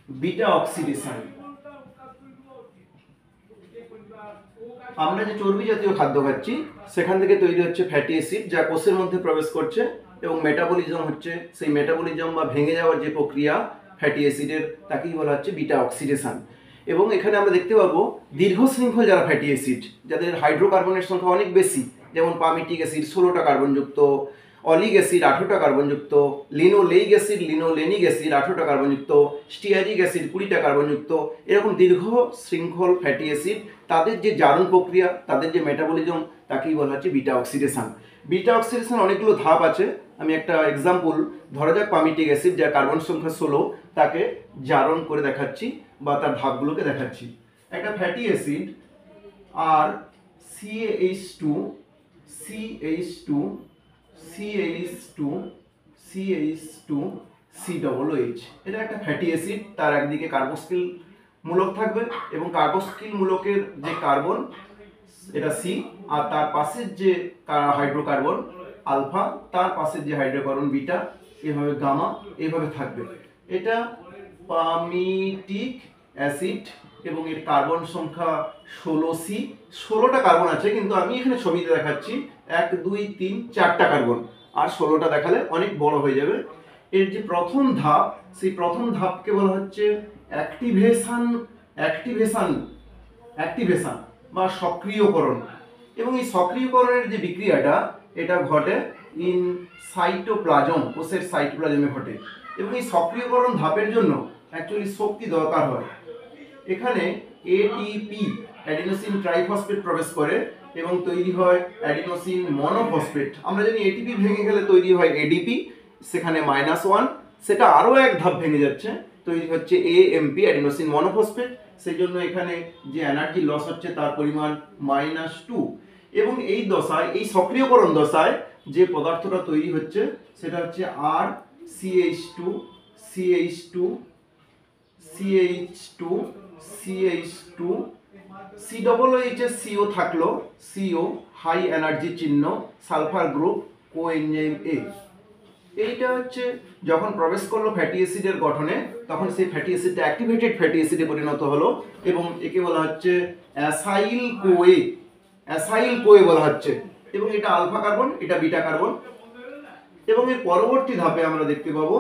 Beta oxidation. আমরা যে চর্বি জাতীয় খাদ্য খাচ্ছি সেখান থেকে তৈরি হচ্ছে ফ্যাটি অ্যাসিড, যা কোষের মধ্যে প্রবেশ করছে এবং মেটাবলিজম হচ্ছে সেই মেটাবলিজম বা ভেঙে যাওয়ার যে প্রক্রিয়া ফ্যাটি অ্যাসিডের, তাকেই বলা হচ্ছে বিটা অক্সিডেশন। এবং এখানে আমরা দেখতে পাবো দীর্ঘ শৃঙ্খল যারা ফ্যাটি অ্যাসিড, যাদের হাইড্রোকার্বনের সংখ্যা অনেক বেশি, যেমন পামিটিক অ্যাসিড 16টা কার্বনযুক্ত, অলিক অ্যাসিড 18টা কার্বনযুক্ত, লিনোলেইক অ্যাসিড লিনোলেনিক অ্যাসিড 18টা কার্বনযুক্ত, স্টিয়ারিক অ্যাসিড 20টা কার্বনযুক্ত, এরকম দীর্ঘ শৃঙ্খল ফ্যাটি অ্যাসিড, তাদের যে জারণ প্রক্রিয়া, তাদের যে মেটাবলিজম, তাকেই বলা হচ্ছে বিটা অক্সিডেশন। বিটা অক্সিডেশন অনেকগুলো ধাপ আছে। আমি একটা এক্সাম্পল, ধরা যাক পামিটিক অ্যাসিড যার কার্বন সংখ্যা 16, তাকে জারণ করে দেখাচ্ছি বা তার ধাপগুলোকে দেখাচ্ছি। একটা ফ্যাটি অ্যাসিড আর CH2 CH2 CH2 CH2 COOH, এটা একটা ফ্যাটি অ্যাসিড। তার একদিকে কার্বক্সিল মূলক থাকবে এবং কার্বক্সিল মূলকের যে কার্বন এটা সি, আর তার পাশের যে হাইড্রোকার্বন আলফা, তার পাশের যে হাইড্রোকার্বন বিটা, এভাবে গামা, এইভাবে থাকবে। এটা পামিটিক অ্যাসিড এবং এর কার্বন সংখ্যা 16C। 16টা কার্বন আছে, কিন্তু আমি এখানে ছবিতে দেখাচ্ছি 1 2 3 4টা কার্বন, আর 16টা দেখালে অনেক বড় হয়ে যাবে। এর যে প্রথম ধাপ, সেই প্রথম ধাপকে বলা হচ্ছে অ্যাক্টিভেশন বা সক্রিয়করণ। এবং এই সক্রিয়করণের যে বিক্রিয়াটা, এটা ঘটে ইন সাইটোপ্লাজম, কোষের সাইটোপ্লাজমে ঘটে। এবং এই সক্রিয়করণ ধাপের জন্য অ্যাকচুয়ালি শক্তি দরকার হয়। এখানে এটিপি অ্যাডিনোসিন ট্রাইফসফেট প্রবেশ করে এবং তৈরি হয় অ্যাডিনোসিন মনোফসফেট। আমরা জানি এটিপি ভেঙে গেলে তৈরি হয় এডিপি, সেখানে -1, সেটা আরও এক ধাপ ভেঙে যাচ্ছে, তৈরি হচ্ছে এএমপি অ্যাডিনোসিন মনোফসফেট। সেই জন্য এখানে যে এনার্জি লস হচ্ছে তার পরিমাণ -2। এবং এই দশায়, এই সক্রিয়করণ দশায় যে পদার্থটা তৈরি হচ্ছে সেটা হচ্ছে আর CH2 CH2 CH2 CH2 COOH এর CO থাকলো, CO হাই এনার্জি চিহ্ন, সালফার গ্রুপ, কোএনজাইম A। এইটা হচ্ছে যখন প্রবেশ করলো ফ্যাটি অ্যাসিডের গঠনে, তখন সেই ফ্যাটি অ্যাসিডটা অ্যাক্টিভেটেড ফ্যাটি অ্যাসিডে পরিণত হলো এবং একে বলা হচ্ছে অ্যাসাইল কোয়ে বলা হচ্ছে। এবং এটা আলফা কার্বন, এটা বিটা কার্বন। এবং এর পরবর্তী ধাপে আমরা দেখতে পাবো,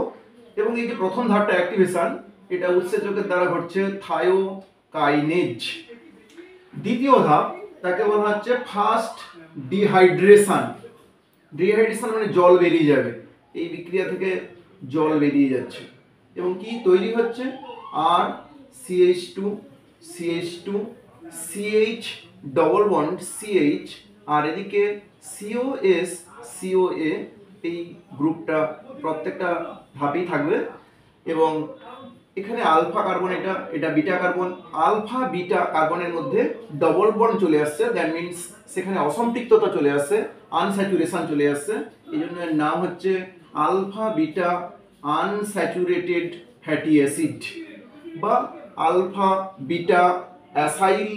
এবং এই যে প্রথম ধাপটা অ্যাক্টিভেশন, এটা উৎসেচকের দ্বারা ঘটছে থায়োকাইনেজ। দ্বিতীয় ধাপ, তাকে বলা হচ্ছে ফার্স্ট ডিহাইড্রেশন। ডিহাইড্রেশন মানে জল বেরিয়ে যাবে, এই বিক্রিয়া থেকে জল বেরিয়ে যাচ্ছে এবং কি তৈরি হচ্ছে আর CH2 CH2 CH double bond CH, আর এদিকে COS COA, এই গ্রুপটা প্রত্যেকটা ধাপেই থাকবে। এবং এখানে আলফা কার্বন, এটা বিটা কার্বন, আলফা বিটা কার্বনের মধ্যে ডবল বন্ড চলে আসছে, দ্যাট মিনস সেখানে অসম্পৃক্ততা চলে আসছে, আনস্যাচুরেশন চলে আসছে। এই জন্য এর নাম হচ্ছে alpha beta unsaturated fatty acid বা আলফা বিটা অ্যাসাইল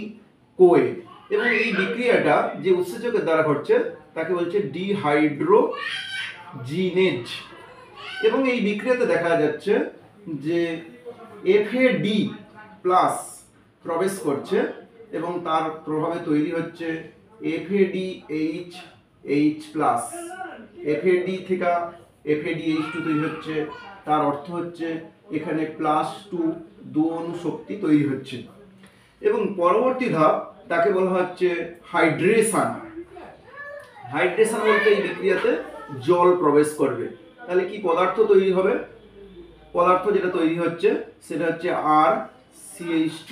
কোয়ে। এবং এই বিক্রিয়াটা যে উৎসেচকের দ্বারা ঘটছে তাকে বলছে ডিহাইড্রোজিনেজ। এবং এই বিক্রিয়াতে দেখা যাচ্ছে যে FAD প্লাস প্রবেশ করছে এবং তার প্রভাবে তৈরি হচ্ছে FADH প্লাস। FAD থেকে FADH2 তৈরি হচ্ছে, তার অর্থ হচ্ছে এখানে +2 অণু শক্তি তৈরি হচ্ছে। এবং পরবর্তী ধাপ, তাকে বলা হচ্ছে হাইড্রেশন। হাইড্রেশন বলতে এই বিক্রিয়াতে জল প্রবেশ করবে। তাহলে কি পদার্থ তৈরি হবে? পদার্থ যেটা তৈরি হচ্ছে সেটা হচ্ছে আর CH2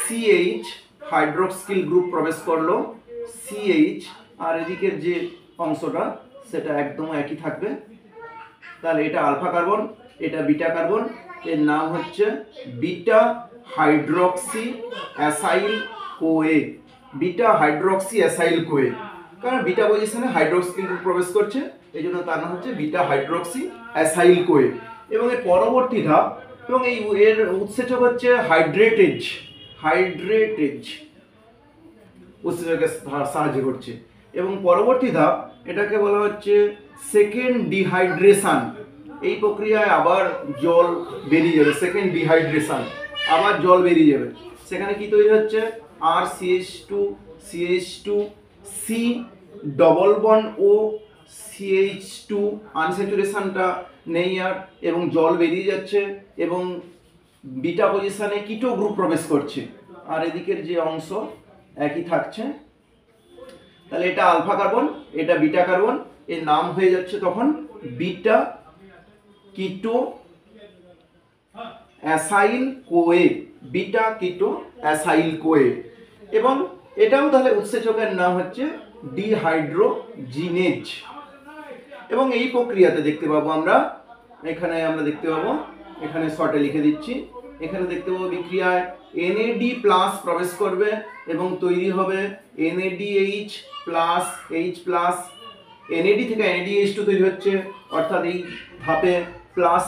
CH হাইড্রক্সিল গ্রুপ প্রবেশ করলো, CH, আর এদিকের যে অংশটা সেটা একদম একই থাকবে। তাহলে এটা আলফা কার্বন, এটা বিটা কার্বন, এর নাম হচ্ছে beta hydroxy acyl Koi. Beta hydroxy acyl Koi, কারণ বিটা পজিশনে হাইড্রক্সিল গ্রুপ প্রবেশ করছে, এই জন্য তার নাম হচ্ছে বিটা হাইড্রক্সি অ্যাসাইল কোয়ে। এবং এর পরবর্তী ধাপ, এবং এই এর উৎসেচক হচ্ছে হাইড্রেটেজ উৎসেচকের সাহায্যে ঘটছে। এবং পরবর্তী ধাপ, এটাকে বলা হচ্ছে সেকেন্ড ডিহাইড্রেশন। এই প্রক্রিয়ায় আবার জল বেরিয়ে যাবে, সেকেন্ড ডিহাইড্রেশন, আবার জল বেরিয়ে যাবে। সেখানে কি তৈরি হচ্ছে, আর CH2 C ডবল বন্ড ও CH2 আনস্যাচুরেশনটা নেই আর, এবং জল বেরিয়ে যাচ্ছে এবং বিটা পজিশনে কিটো গ্রুপ প্রবেশ করছে, আর এদিকের যে অংশ একই থাকছে। তাহলে এটা আলফা কার্বন, এটা বিটা কার্বন, এর নাম হয়ে যাচ্ছে তখন বিটা কিটো অ্যাসাইল কোয়ে, বিটা কিটো অ্যাসাইল কোয়ে। এবং এটাও তাহলে উৎসেচকের নাম হচ্ছে ডিহাইড্রোজিনেজ। এবং এই প্রক্রিয়াতে দেখতে পাবো আমরা, এখানে আমরা দেখতে পাবো, এখানে শর্টে লিখে দিচ্ছি, এখানে দেখতে পাবো বিক্রিয়ায় NAD প্লাস প্রবেশ করবে এবং তৈরি হবে NADH plus H plus, NAD থেকে NADH2 তৈরি হচ্ছে, অর্থাৎ এই ধাপে প্লাস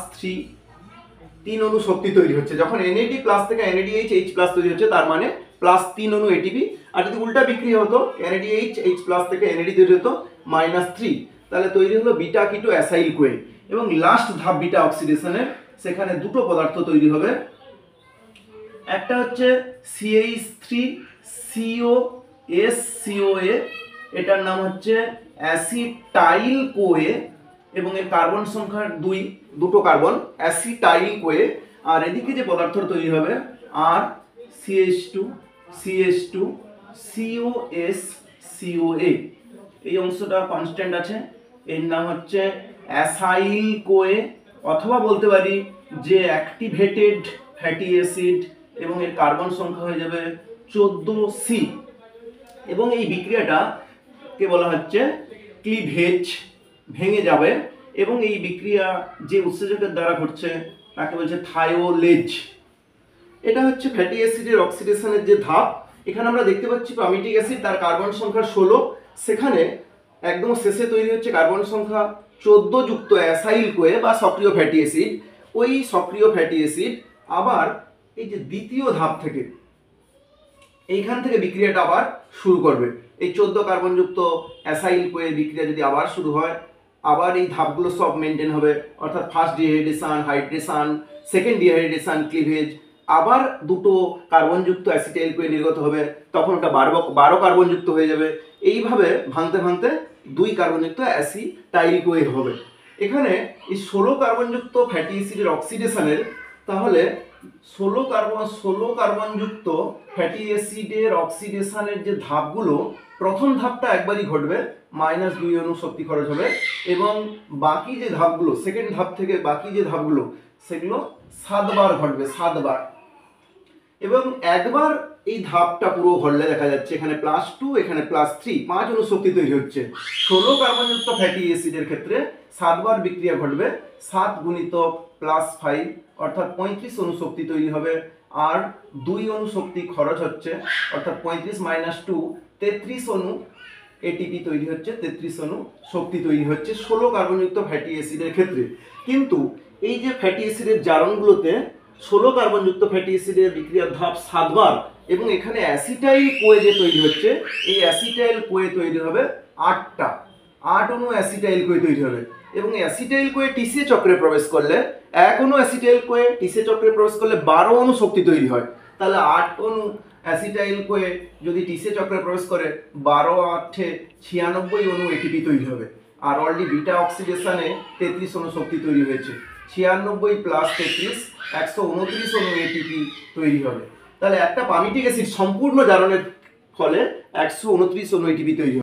3 অণু শক্তি তৈরি হচ্ছে। যখন NAD প্লাস থেকে NADH H প্লাস তৈরি হচ্ছে তার মানে প্লাস 3 অণু ATP, আর যদি উল্টা বিক্রিয়া হতো NADH H প্লাস থেকে NAD তৈরি হতো -3, তাহলে তৈরি হলো বিটা কিটো অ্যাসাইল কোয়ে। এবং লাস্ট ধাপ বিটা অক্সিডেশনের, সেখানে দুটো পদার্থ তৈরি হবে, একটা হচ্ছে CH3COSCOA, এটার নাম হচ্ছে অ্যাসিটাইল কোয়ে এবং এর কার্বন সংখ্যা দুটো কার্বন, অ্যাসিটাইল কোয়ে। আর এদিকে যে পদার্থ তৈরি হবে আর CH2 COSCOA, এই অংশটা কনস্ট্যান্ট আছে, এর নাম হচ্ছে অ্যাসাইল কোয়ে, অথবা বলতে পারি যে অ্যাক্টিভেটেড ফ্যাটি অ্যাসিড, এবং এর কার্বন সংখ্যা হয়ে যাবে 14C। এবং এই বিক্রিয়াটাকে বলা হচ্ছে ক্লিভেজ, ভেঙে যাবে, এবং এই বিক্রিয়া যে উৎসেচকের দ্বারা ঘটছে তাকে বলছে থায়োলেজ। এটা হচ্ছে ফ্যাটি অ্যাসিডের অক্সিডেশনের যে ধাপ। এখানে আমরা দেখতে পাচ্ছি পামিটিক অ্যাসিড, তার কার্বন সংখ্যা 16, সেখানে একদম শেষে তৈরি হচ্ছে কার্বন সংখ্যা 14 যুক্ত অ্যাসাইল কোয়ে বা সক্রিয় ফ্যাটি অ্যাসিড। ওই সক্রিয় ফ্যাটি অ্যাসিড আবার এই যে দ্বিতীয় ধাপ থেকে, এইখান থেকে বিক্রিয়াটা আবার শুরু করবে। এই 14 কার্বনযুক্ত অ্যাসাইল কোয়ে বিক্রিয়া যদি আবার শুরু হয়, আবার এই ধাপগুলো সব মেনটেন হবে, অর্থাৎ first dehydration, hydration, second dehydration, cleavage, আবার দুটো কার্বনযুক্ত অ্যাসিটাইল কোয়ে নির্গত হবে, তখন ওটা 12 কার্বনযুক্ত হয়ে যাবে। এইভাবে ভাঙতে ভাঙতে 2 কার্বনযুক্ত অ্যাসিটাইল কোয়ে হবে। এখানে এই 16 কার্বনযুক্ত ফ্যাটি অ্যাসিডের অক্সিডেশনের, তাহলে 16 কার্বনযুক্ত ফ্যাটি অ্যাসিডের অক্সিডেশনের যে ধাপগুলো, প্রথম ধাপটা একবারই ঘটবে, -2 অণু শক্তি খরচ হবে, এবং বাকি যে ধাপগুলো, সেকেন্ড ধাপ থেকে বাকি যে ধাপগুলো, সেগুলো 7 বার ঘটবে, 7 বার। এবং একবার এই ধাপটা পুরো ঘটলে দেখা যাচ্ছে এখানে +2, এখানে +3, 5 অণু শক্তি তৈরি হচ্ছে। 16 কার্বনযুক্ত ফ্যাটি অ্যাসিডের ক্ষেত্রে 7 বার বিক্রিয়া ঘটবে, 7 গুণিতক +5 অর্থাৎ 35 অণু শক্তি তৈরি হবে, আর 2 অণু শক্তি খরচ হচ্ছে, অর্থাৎ 35 - 2 33 অণু ATP তৈরি হচ্ছে, 33 অণু শক্তি তৈরি হচ্ছে 16 কার্বনযুক্ত ফ্যাটি অ্যাসিডের ক্ষেত্রে। কিন্তু এই যে ফ্যাটি অ্যাসিডের জারণগুলোতে 16 কার্বনযুক্ত ফ্যাটি অ্যাসিডের বিক্রিয়ার ধাপ 7 বার, এবং এখানে অ্যাসিটাইল কোয়ে যে তৈরি হচ্ছে, এই অ্যাসিটাইল কোয়ে তৈরি হবে 8 অণু অ্যাসিটাইল কোয়ে তৈরি হবে। এবং অ্যাসিটাইল কোয়ে টিসিএ চক্রে প্রবেশ করলে, 1 অণু অ্যাসিটাইল কোয়ে টিসিএ চক্রে প্রবেশ করলে 12 অণু শক্তি তৈরি হয়। তাহলে 8 অণু অ্যাসিটাইল কোয়ে যদি টিসিএ চক্রে প্রবেশ করে, 12 × 8 = 96 অণু ATP তৈরি হবে। আর অলরেডি বিটা অক্সিডেশনে 33 অণু শক্তি তৈরি হয়েছে, 96 + 33 129 অণু ATP তৈরি হবে। তাহলে একটা পামিটিক অ্যাসিড সম্পূর্ণ জারণের ফলে 129 অণু ATP তৈরি হবে।